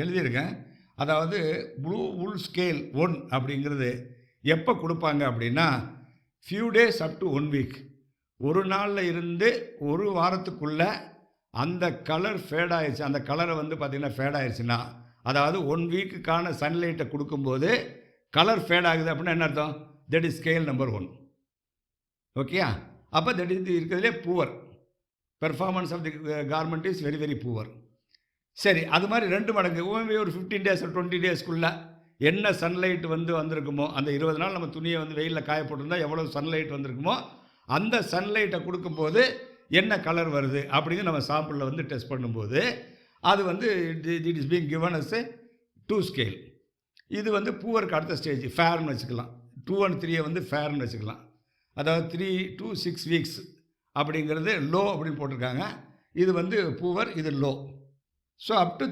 எழுதியிருக்கேன். அதாவது blue வுல் scale 1 அப்படிங்கிறது எப்போ குடுப்பாங்க அப்படின்னா, few days up to 1 week. ஒரு நாள்ல இருந்து ஒரு வாரத்துக்குள்ள அந்த கலர் ஃபேட் ஆயிருச்சு. அந்த கலர வந்து பார்த்தீங்கன்னா ஃபேட் ஆயிருச்சுன்னா, அதாவது 1 வீக்குக்கான சன்லைட்ட குடுக்கும்போது, கலர் ஃபேட் ஆகுது அப்படின்னா என்ன அர்த்தம்? That is scale number 1. ஓகேயா? அப்ப தட் இஸ் இருக்கிறதுலே poor. Performance of the garment is very very poor. சரி, அது மாரி 2 மடங்கு ஒரு 15 டேஸ் 20 டேஸ்க்குள்ள என்ன சன்லைட் வந்து வந்திருக்குமோ, அந்த 20 நாள் நம்ம துணிய வந்து வெயில்ல காய போட்டிருந்தா எவ்வளவு சன்லைட் வந்திருக்குமோ, அந்த சன்லைட்ட குடுக்கும்போது என்ன கலர் வருது அப்படின்னு நம்ம சாம்பிள்ல வந்து டெஸ்ட் பண்ணும்போது, அது வந்து it is being given as a 2 scale. இது வந்து புவருக்கு அடுத்த ஸ்டேஜ் ஃபேர்ன்னு வச்சுக்கலாம். 2 அண்ட் 3 வந்து ஃபேர்ன்னு வச்சுக்கலாம். அதாவது 3 டூ 6 வீக்ஸ் அப்படிங்கிறது லோ அப்படின்னு போட்டிருக்காங்க. இது வந்து புவர், இது லோ. ஸோ அப் டூ